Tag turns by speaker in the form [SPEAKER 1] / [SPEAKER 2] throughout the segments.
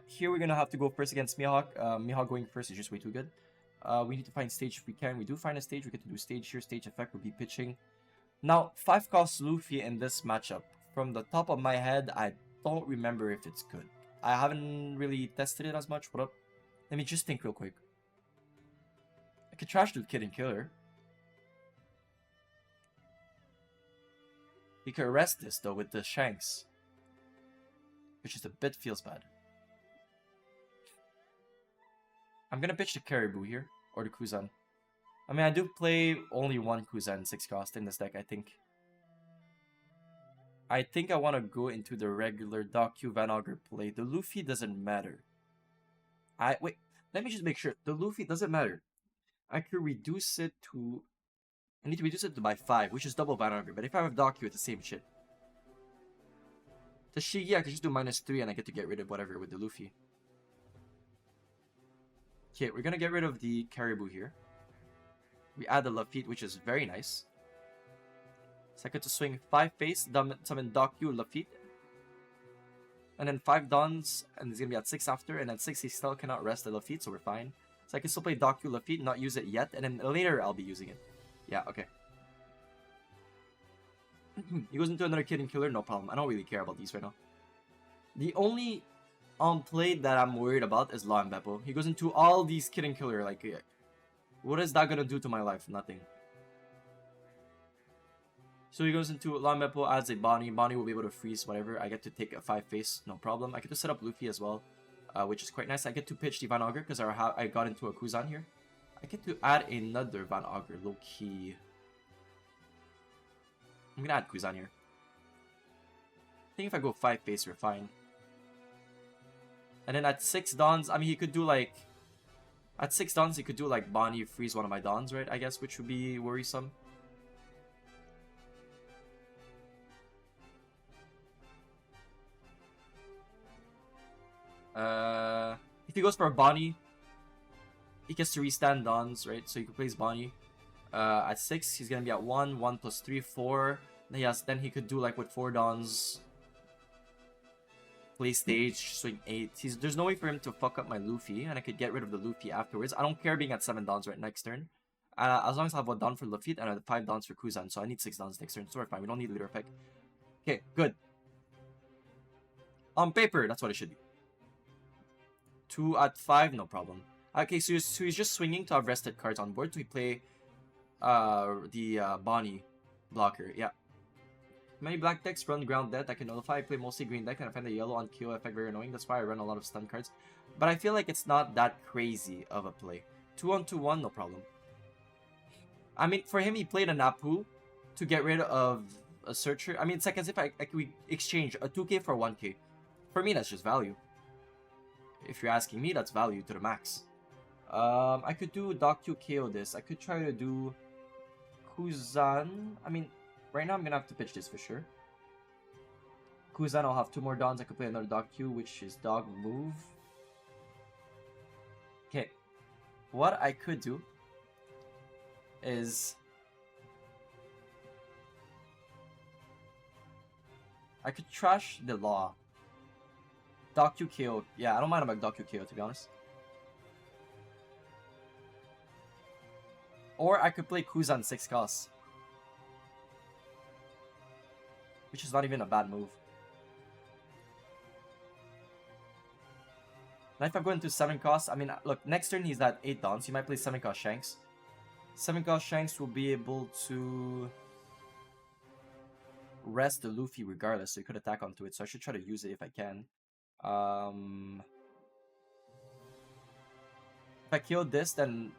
[SPEAKER 1] Here we're gonna have to go first against Mihawk. Mihawk going first is just way too good. We need to find stage if we can. We do find a stage. We get to do stage here. Stage effect will be pitching. Now, 5 cost Luffy in this matchup. From the top of my head, I don't remember if it's good. I haven't really tested it as much. What up? Let me just think real quick. I could trash the Kid and Killer. He could arrest this though with the Shanks, which is a bit feels bad. I'm gonna pitch the Caribou here, or the Kuzan. I mean, I do play only one Kuzan 6 cost in this deck, I think. I think I want to go into the regular Docu Van Augur play. The Luffy doesn't matter. Wait, let me just make sure. The Luffy doesn't matter. I could reduce it to... I need to reduce it by 5, which is double Van Augur. But if I have Docu, it's the same shit. The Shigi, I could just do -3 and I get to get rid of whatever with the Luffy. Okay, we're gonna get rid of the Caribou here. We add the Lafitte, which is very nice. So I get to swing 5 face, summon Docu, Lafitte. And then 5 Dons, and it's gonna be at 6 after, and at 6 he still cannot rest the Lafitte, so we're fine. So I can still play Docu, Lafitte, not use it yet, and then later I'll be using it. Yeah, okay. He goes into another Kid and Killer, no problem. I don't really care about these right now. The only play that I'm worried about is Law and Beppo. He goes into all these Kid and Killer, like... What is that gonna do to my life? Nothing. So he goes into Law and Beppo, adds a Bonnie. Bonnie will be able to freeze whatever. I get to take a 5 face, no problem. I get to set up Luffy as well, which is quite nice. I get to pitch the Van Augur because I got into a Kuzan here. I get to add another Van Augur, low-key. I'm gonna add Kuzan here. I think if I go 5 face, we're fine. And then at 6 Dons, I mean, he could do like... At 6 Dons, he could do like Bonnie freeze one of my Dons, right? I guess, which would be worrisome. If he goes for a Bonnie, he gets to restand Dons, right? So he can place Bonnie. At 6, he's gonna be at 1, 1 plus 3, 4. Then he could do like with 4 Dons. Play stage, swing 8. There's no way for him to fuck up my Luffy, and I could get rid of the Luffy afterwards. I don't care being at 7 Dons right next turn. As long as I have 1 Don for Lafitte and I have 5 Dons for Kuzan, so I need 6 Dons next turn, so we're fine. We don't need leader effect. Okay, good. On paper, that's what it should be. 2 at 5, no problem. Okay, so he's just swinging to have rested cards on board. So we play the Bonnie blocker, yeah. Many black decks run ground death. I can nullify. I play mostly green deck and I find the yellow on KO effect very annoying. That's why I run a lot of stun cards. But I feel like it's not that crazy of a play. 2 on 2-1, no problem. I mean, for him, he played a Napu to get rid of a Searcher. I mean, it's like as if we exchange a 2k for 1k. For me, that's just value. If you're asking me, that's value to the max. I could do Docu KO this. I could try to do Kuzan. I mean, right now I'm gonna have to pitch this for sure. Kuzan, I'll have 2 more Dons. I could play another Docu, which is Dog Move. Okay. What I could do is I could trash the Law. Docu KO. Yeah, I don't mind about Docu KO, to be honest. Or I could play Kuzan 6 costs. Which is not even a bad move. Now if I'm going to 7 costs, I mean, look, next turn he's at 8 Dons. He might play 7 cost Shanks. 7 cost Shanks will be able to rest the Luffy regardless, so he could attack onto it. So I should try to use it if I can. If I kill this, then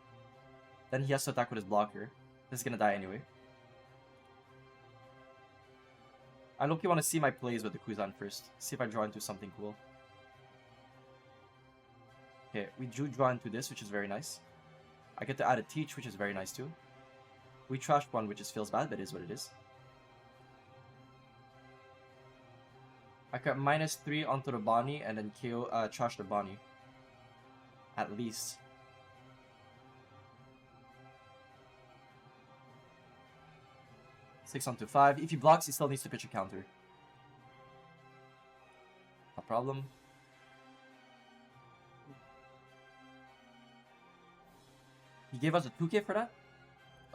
[SPEAKER 1] he has to attack with his blocker. This is gonna die anyway. I look, you want to see my plays with the Kuzan first. See if I draw into something cool. Okay, we do draw into this, which is very nice. I get to add a Teach, which is very nice too. We trashed one, which just feels bad, but it is what it is. I got -3 onto the Bonnie and then KO, trash the Bonnie. At least. Six onto 5. If he blocks, he still needs to pitch a counter. No problem. He gave us a 2k for that?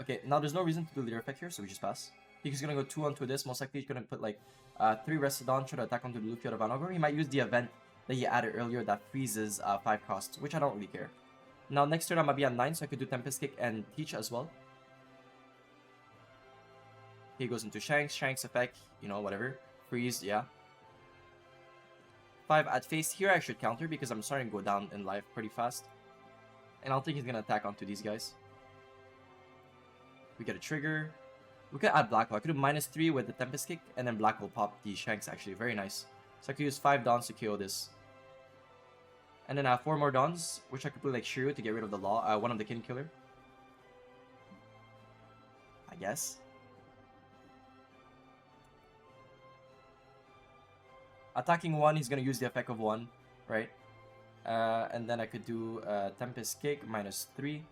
[SPEAKER 1] Okay, now there's no reason to do leader effect here, so we just pass. He's gonna go 2 onto this. Most likely he's gonna put like 3 Restodon, try to attack onto the Luffy or the Van Ogre. He might use the event that he added earlier that freezes 5 costs, which I don't really care. Now next turn I'm gonna be on 9, so I could do Tempest Kick and Teach as well. He goes into Shanks effect, you know, whatever. Freeze, yeah. 5 at face. Here I should counter because I'm starting to go down in life pretty fast. And I don't think he's gonna attack onto these guys. We get a trigger. We could add Black Hole. I could do -3 with the Tempest Kick, and then Black Hole pop the Shanks actually. Very nice. So I could use 5 Dons to KO this. And then I have 4 more Dons, which I could play like Shiryu to get rid of the law, one of the Kin Killer. I guess. Attacking 1, he's gonna use the effect of 1, right? And then I could do Tempest Kick, -3.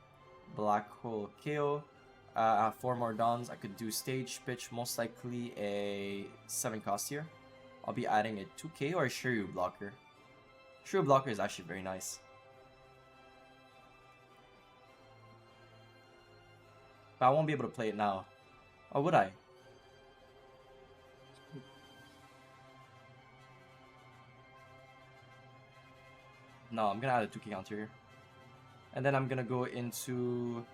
[SPEAKER 1] Black Hole KO. 4 more Dons. I could do Stage Pitch, most likely a 7 cost here. I'll be adding a 2k or a Shiryu blocker. Shiryu blocker is actually very nice. But I won't be able to play it now. Or would I? No, I'm gonna add a 2k counter here. And then I'm gonna go into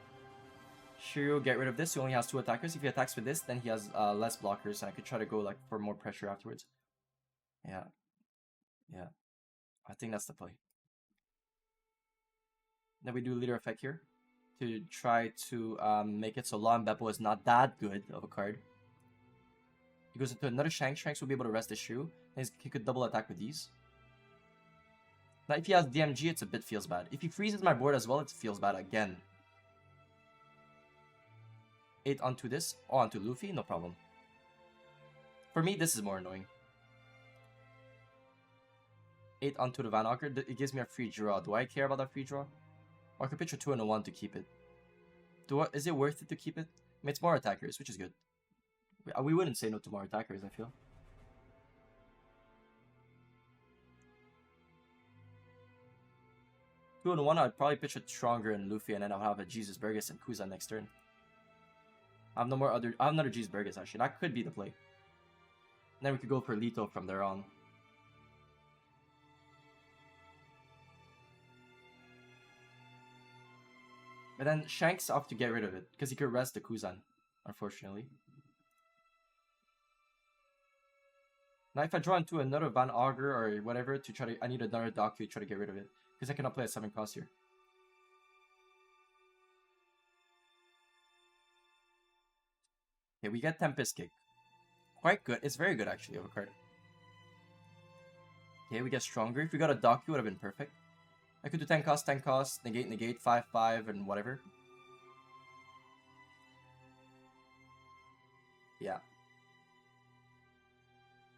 [SPEAKER 1] Shiryu, get rid of this. He only has 2 attackers. If he attacks with this, then he has less blockers, and I could try to go like for more pressure afterwards. Yeah. Yeah. I think that's the play. Then we do leader effect here to try to make it so Law and Beppo is not that good of a card. He goes into another Shanks. Shanks will be able to rest the Shiryu. And he could double attack with these. Now if he has DMG, it's a bit feels bad. If he freezes my board as well, it feels bad again. 8 onto this, or onto Luffy, no problem. For me, this is more annoying. 8 onto the Van Ogre, it gives me a free draw. Do I care about that free draw? Or I could pitch a 2 and a 1 to keep it. Is it worth it to keep it? I mean, it's more attackers, which is good. We wouldn't say no to more attackers, I feel. Two and 1, I'd probably pitch a Stronger and Luffy, and then I'll have a Jesus Burgess and Kuza next turn. I have I have another Jesus Burgess actually. That could be the play. And then we could go for Leto from there on. But then Shanks off to get rid of it, because he could rest the Kuzan, unfortunately. Now if I draw into another Van Augur or whatever to try to, I need another Doku to try to get rid of it, because I cannot play a 7 cost here. Okay, we get Tempest Kick. Quite good. It's very good actually of a card. Okay, we get Stronger. If we got a Doku, would have been perfect. I could do 10 cost, negate, 5/5, and whatever. Yeah.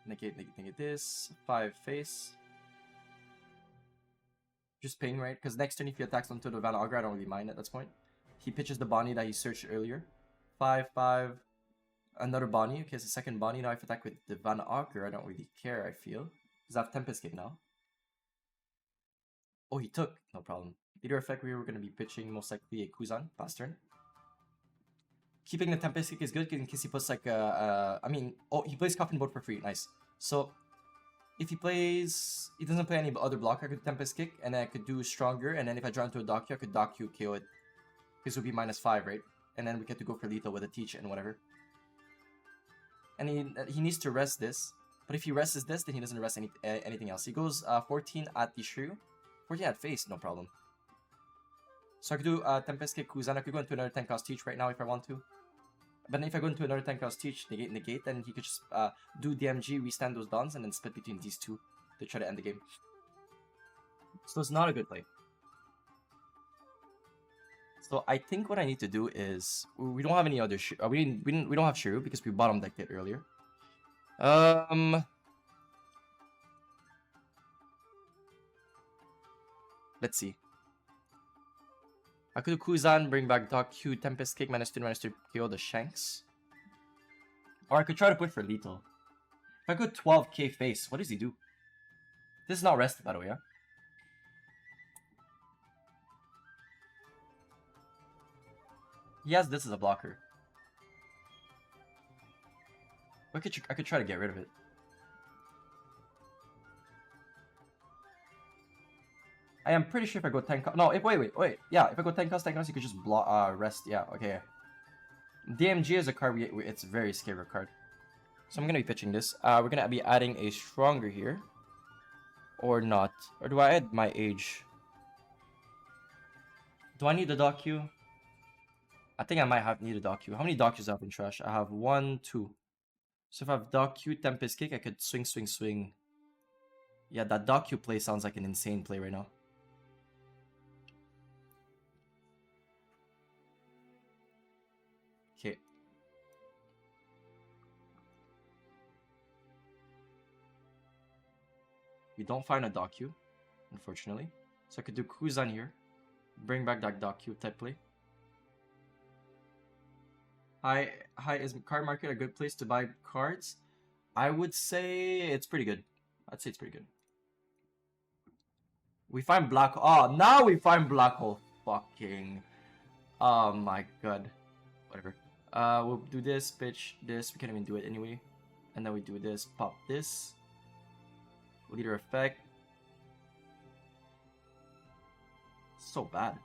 [SPEAKER 1] Negate this. 5 face. Just ping, right? Because next turn if he attacks onto the Van Augur, I don't really mind at this point. He pitches the Bonnie that he searched earlier. 5/5. Another Bonnie. Okay, it's a second Bonnie. Now if I attack with the Van Augur, I don't really care, I feel. Because I have Tempest Kick now. Oh, he took. No problem. Leader effect, we were going to be pitching most likely a Kuzan past turn. Keeping the Tempest Kick is good in case he puts like a... I mean, oh, he plays Coffin Boat for free. Nice. So, if he plays... He doesn't play any other blocker, I could Tempest Kick, and then I could do Stronger, and then if I draw into a Doku, I could Doku KO it. This would be -5, right? And then we get to go for lethal with a Teach and whatever. And he needs to rest this. But if he rests this, then he doesn't rest anything else. He goes 14 at the Shiryu. 14 at face, no problem. So I could do Tempest Kick Kuzan. I could go into another 10 cost Teach right now if I want to. But then if I go into another 10 cost Teach, negate, then he could just do DMG, restand those Dons, and then split between these two to try to end the game. So it's not a good play. So I think what I need to do is we don't have any other we don't have Shiryu because we bottom decked it earlier. Let's see. I could do Kuzan, bring back Doku, Tempest Kick, -2, KO the Shanks. Or I could try to put for lethal. If I go 12k face, what does he do? This is not rested, by the way, yeah? He has this as a blocker. I could try to get rid of it. I am pretty sure if I go 10 cost... No, wait. Yeah, if I go 10 cost, you could just block, rest. Yeah, okay. DMG is a card, it's a very scary card. So I'm going to be pitching this. We're going to be adding a stronger here. Or not. Or do I add my age? Do I need the docu? I think I might need a docu. How many docus do I have in trash? I have 1, 2. So if I have docu, Tempest Kick, I could swing. Yeah, that docu play sounds like an insane play right now. Okay. We don't find a docu, unfortunately. So I could do Kuzan here. Bring back that docu type play. Hi, is card market a good place to buy cards? I would say it's pretty good. I'd say it's pretty good. We find black. Oh, now we find black hole. Fucking. Oh my god. Whatever. We'll do this, pitch this. We can't even do it anyway. And then we do this, pop this. Leader effect. So bad.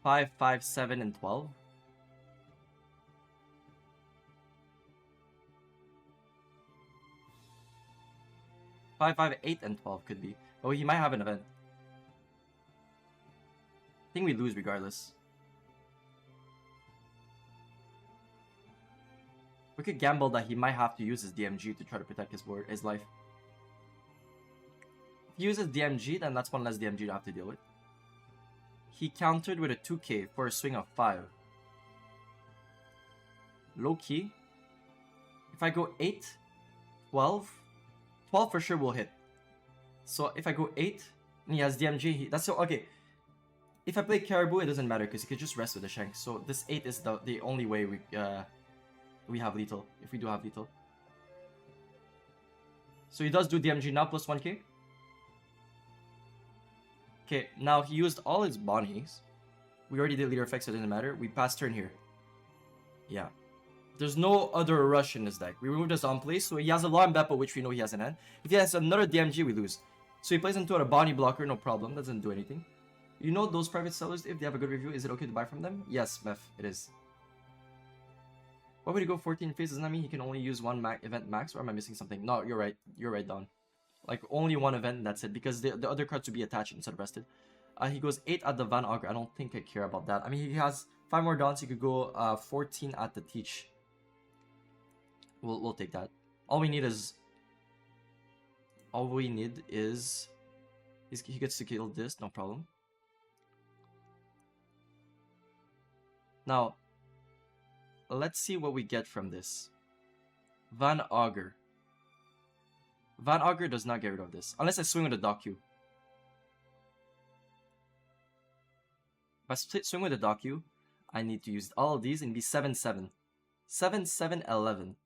[SPEAKER 1] 5, 5, 7, and 12. Five, 5, 8, and 12 could be. Oh, he might have an event. I think we lose regardless. We could gamble that he might have to use his DMG to try to protect his life. If he uses DMG, then that's one less DMG to have to deal with. He countered with a 2k for a swing of 5. Low key. If I go 8, 12, 12 for sure will hit. So if I go 8, and he has DMG, that's so okay. If I play Caribou, it doesn't matter because he could just rest with the Shank. So this 8 is the only way we have lethal, if we do have lethal. So he does do DMG now plus 1k. Okay, now he used all his bodies. We already did leader effects, so it didn't matter. We pass turn here. Yeah. There's no other rush in this deck. We removed his on play, so he has a Law and Beppo, which we know he has in hand. If he has another DMG, we lose. So he plays into a Bonnie blocker, no problem. Doesn't do anything. You know those private sellers, if they have a good review, is it okay to buy from them? Yes, Meth, it is. Why would he go 14 phases? Doesn't that mean he can only use one event max? Or am I missing something? No, you're right. You're right, Don. Like, only one event and that's it. Because the other cards would be attached instead of rested. He goes 8 at the Van Augur. I don't think I care about that. I mean, he has 5 more Dons. He could go 14 at the Teach. We'll take that. All we need is... He gets to kill this, no problem. Now, let's see what we get from this. Van Augur. Van Augur does not get rid of this. Unless I swing with a docu. If I swing with a docu, I need to use all of these and be 7-7. 7-7, 11.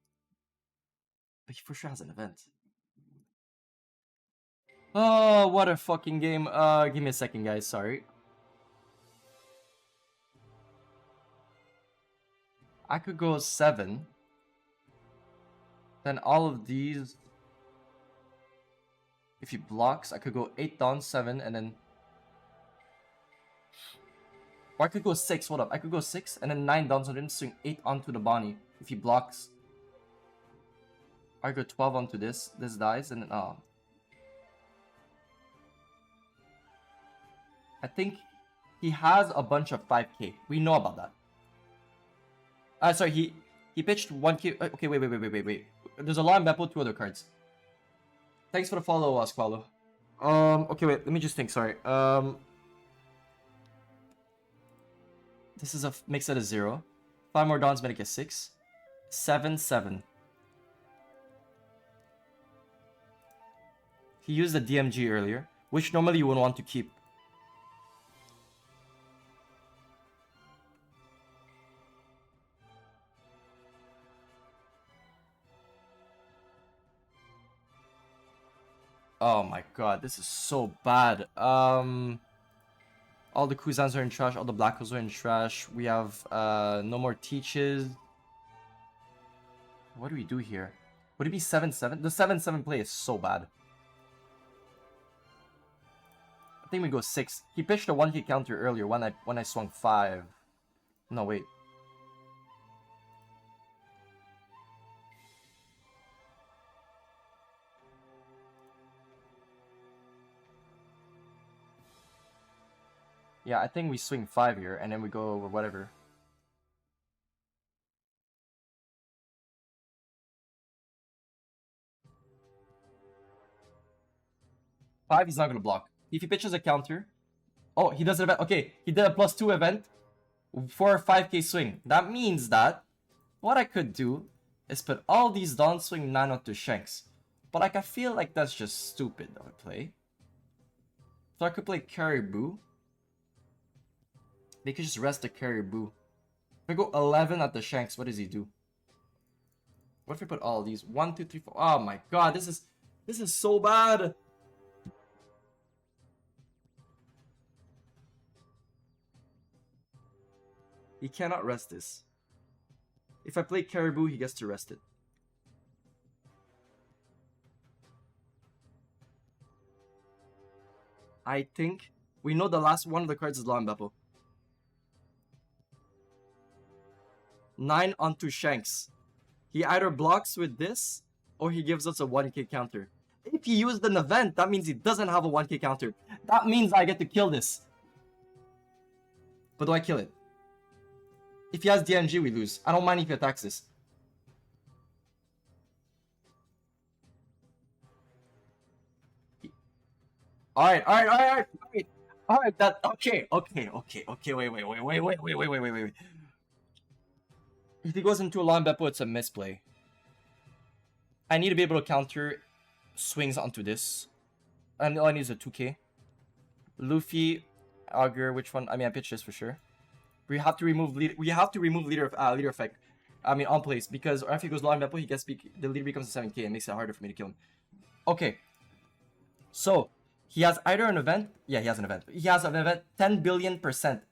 [SPEAKER 1] But he for sure has an event. Oh, what a fucking game. Give me a second, guys. Sorry. I could go 7. Then all of these... If he blocks, I could go 8 down, 7, and then... Or I could go 6, hold up. I could go 6, and then 9 down, so then swing 8 onto the Bonnie. If he blocks. I go 12 onto this. This dies, and then... I think he has a bunch of 5k. We know about that. Sorry, he pitched 1k. Okay, wait. There's a Law and Beppo, 2 other cards. Thanks for the follow, Squalo. Okay, wait. Let me just think. Sorry. This is makes it a 0. 5 more Dons make it 6. 7-7. He used the DMG earlier, which normally you would want to keep. Oh my god, this is so bad. All the Kuzans are in trash, all the Black Holes are in trash. We have no more Teaches. What do we do here? Would it be 7-7? The 7-7 play is so bad. I think we go 6. He pitched a 1K counter earlier when I swung 5. No, wait. Yeah, I think we swing 5 here, and then we go over whatever. Five, he's not gonna block. If he pitches a counter... Oh, he does an event. Okay, he did a +2 event for a 5K swing. That means that what I could do is put all these downswing 9 onto Shanks. But like, I feel like that's just stupid of a play. So I could play Caribou. They could just rest the Caribou. If I go 11 at the Shanks, what does he do? What if I put all these? 1, 2, 3, 4. Oh my god, this is so bad. He cannot rest this. If I play Caribou, he gets to rest it. I think we know the last one of the cards is Law and Beppo. 9 onto Shanks. He either blocks with this, or he gives us a 1K counter. If he used an event, that means he doesn't have a 1K counter. That means I get to kill this. But do I kill it? If he has DMG, we lose. I don't mind if he attacks this. Alright. Alright, that okay. Wait. If he goes into a long Beppo, it's a misplay. I need to be able to counter swings onto this. And all I need is a 2K. Luffy, Augur, which one? I mean, I pitch this for sure. We have to remove leader effect. I mean, on place, because if he goes long Beppo, he gets the leader becomes a 7K and makes it harder for me to kill him. Okay. So he has either an event. Yeah, he has an event. He has an event 10 billion%.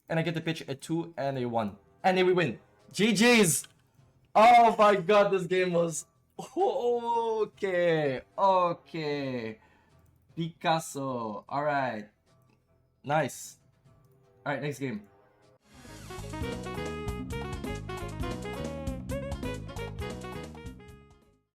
[SPEAKER 1] And I get to pitch a 2 and a 1. And then we win. GG's! Oh my god, this game was... Okay. Picasso. Alright. Nice. Alright, next game.